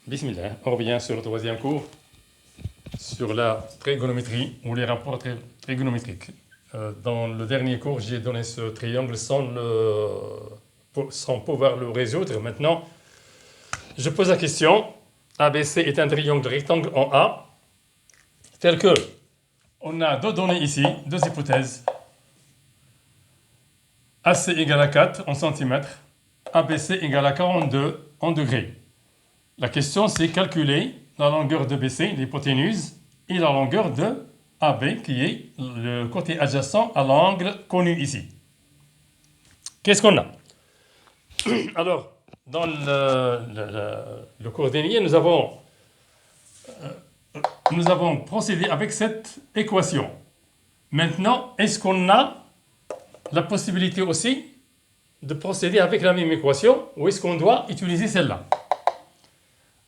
Bismillah, on revient sur le troisième cours, sur la trigonométrie ou les rapports trigonométriques. Dans le dernier cours, j'ai donné ce triangle sans pouvoir le résoudre. Maintenant, je pose la question. ABC est un triangle rectangle en A, tel que on a deux données ici, deux hypothèses. AC égale à 4 en centimètres, ABC égale à 42 en degrés. La question, c'est calculer la longueur de BC, l'hypoténuse, et la longueur de AB, qui est le côté adjacent à l'angle connu ici. Qu'est-ce qu'on a? Alors, dans le cours dernier, nous avons procédé avec cette équation. Maintenant, est-ce qu'on a la possibilité aussi de procéder avec la même équation, ou est-ce qu'on doit utiliser celle-là?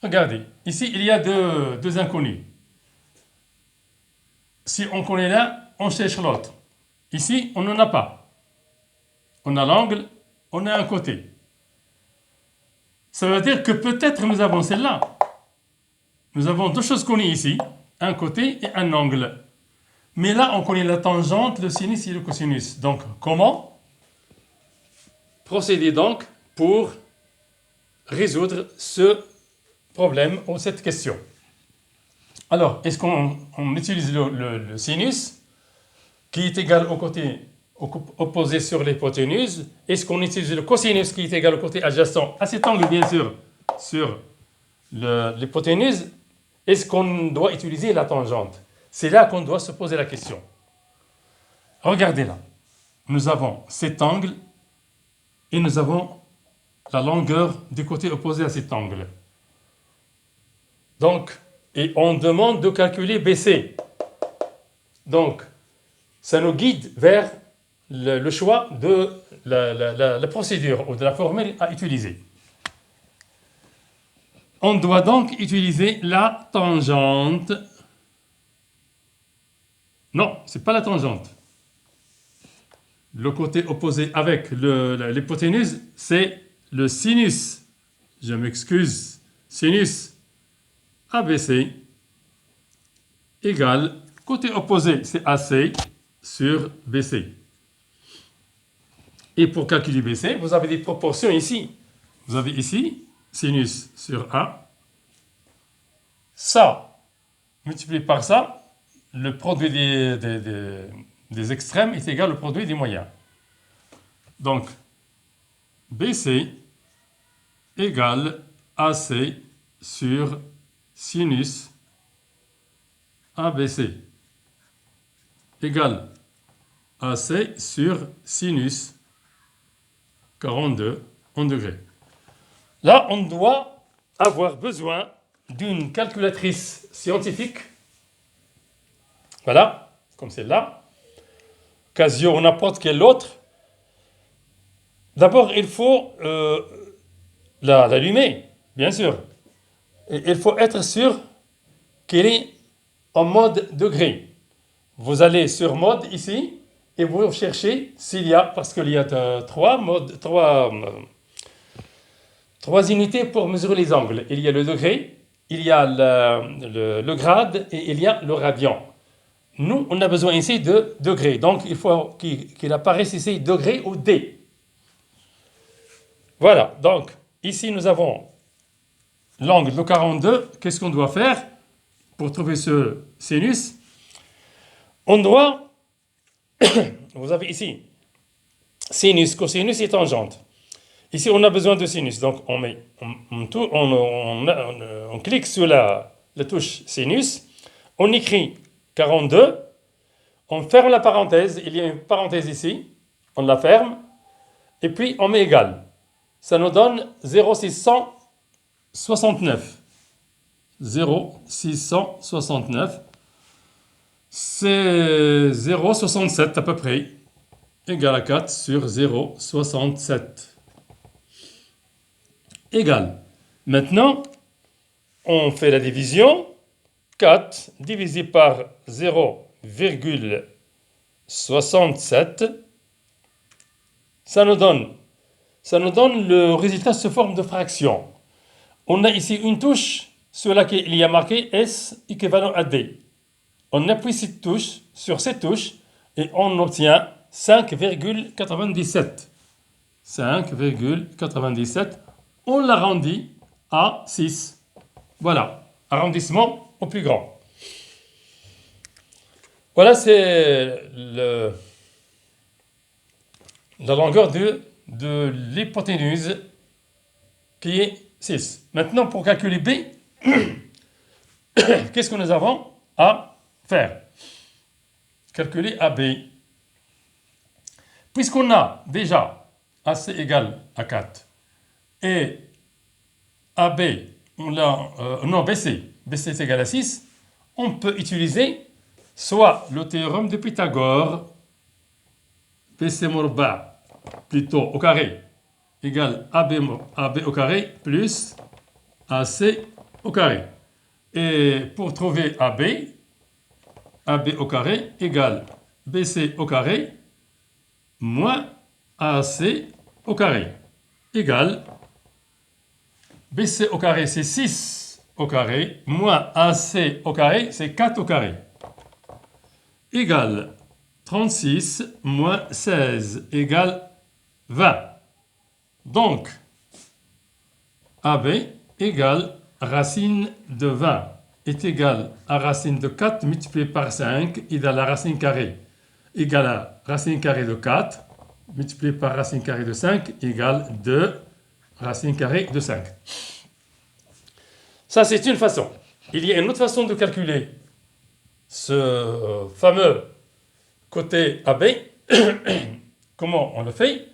Regardez, ici il y a deux inconnus. Si on connaît l'un, on cherche l'autre. Ici, on n'en a pas. On a l'angle, on a un côté. Ça veut dire que peut-être nous avons celle-là. Nous avons deux choses connues ici, un côté et un angle. Mais là, on connaît la tangente, le sinus et le cosinus. Donc, comment procéder donc pour résoudre ce problème ou cette question? Alors, est-ce qu'on utilise le sinus qui est égal au côté opposé sur l'hypoténuse? Est-ce qu'on utilise le cosinus qui est égal au côté adjacent à cet angle, bien sûr, sur l'hypoténuse? Est-ce qu'on doit utiliser la tangente? C'est là qu'on doit se poser la question. Regardez là. Nous avons cet angle et nous avons la longueur du côté opposé à cet angle. Donc, et on demande de calculer BC. Donc, ça nous guide vers le choix de la procédure ou de la formule à utiliser. On doit donc utiliser la tangente. Non, ce n'est pas la tangente. Le côté opposé avec l'hypoténuse, c'est le sinus. Je m'excuse. Sinus ABC égale, côté opposé, c'est AC sur BC. Et pour calculer BC, vous avez des proportions ici. Vous avez ici, sinus sur A. Ça, multiplié par ça, le produit des extrêmes est égal au produit des moyens. Donc, BC égale AC sur sinus ABC égale AC sur sinus 42 en degrés. Là, on doit avoir besoin d'une calculatrice scientifique. Voilà, comme celle-là. Casio ou n'importe quelle autre. D'abord, il faut l'allumer, bien sûr. Et il faut être sûr qu'elle est en mode degré. Vous allez sur mode ici et vous cherchez s'il y a, parce qu'il y a trois unités pour mesurer les angles. Il y a le degré, il y a le grade et il y a le radian. Nous, on a besoin ici de degrés. Donc, il faut qu'il apparaisse ici degré ou D. Voilà. Donc, ici, nous avons l'angle de 42. Qu'est-ce qu'on doit faire pour trouver ce sinus? On doit, vous avez ici, sinus, cosinus et tangente. Ici, on a besoin de sinus. Donc, on clique sur la touche sinus. On écrit 42. On ferme la parenthèse. Il y a une parenthèse ici. On la ferme. Et puis, on met égal. Ça nous donne 0,669. 0,669. C'est 0,67 à peu près. Égal à 4 sur 0,67. Égal. Maintenant, on fait la division. 4 divisé par 0,67. Ça nous donne le résultat sous forme de fraction. On a ici une touche sur laquelle il y a marqué S équivalent à D. On appuie sur cette touche et on obtient 5,97. 5,97. On l'arrondit à 6. Voilà, arrondissement au plus grand. Voilà, c'est la longueur de l'hypoténuse qui est 6. Maintenant, pour calculer B, qu'est-ce que nous avons à faire? Calculer AB. Puisqu'on a déjà AC égale à 4 et AB, BC est égal à 6, on peut utiliser soit le théorème de Pythagore, BC morba, plutôt au carré, égale AB au carré plus AC au carré. Et pour trouver AB au carré égale BC au carré moins AC au carré égale BC au carré c'est 6 au carré moins AC au carré c'est 4 au carré égale 36 moins 16 égale 20. Donc, AB égale racine de 20 est égal à racine de 4 multiplié par 5 égale à racine carrée égale à racine carrée de 4 multiplié par racine carrée de 5 égale 2 racine carrée de 5. Ça, c'est une façon. Il y a une autre façon de calculer ce fameux côté AB. Comment on le fait?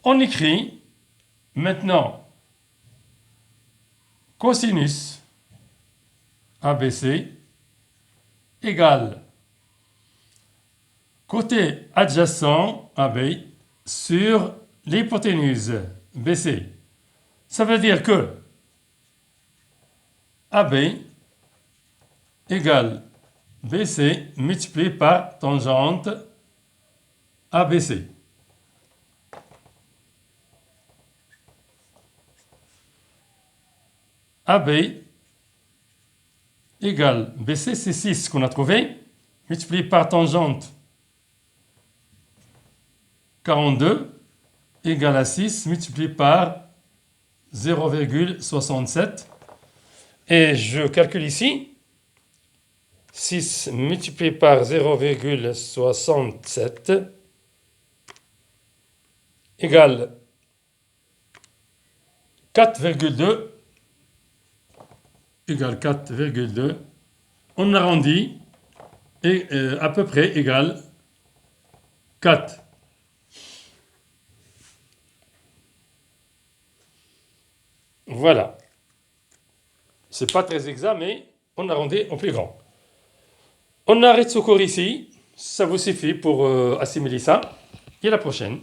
On écrit maintenant cosinus ABC égale côté adjacent AB sur l'hypoténuse BC. Ça veut dire que AB égale BC multiplié par tangente ABC. AB égale BC, c'est 6 qu'on a trouvé, multiplié par tangente 42 égale à 6 multiplié par 0,67. Et je calcule ici 6 multiplié par 0,67 égale 4,2 égale 4,2. On arrondit et à peu près égale 4. Voilà. C'est pas très exact, mais on arrondit au plus grand. On arrête ce cours ici. Ça vous suffit pour assimiler ça. Et à la prochaine.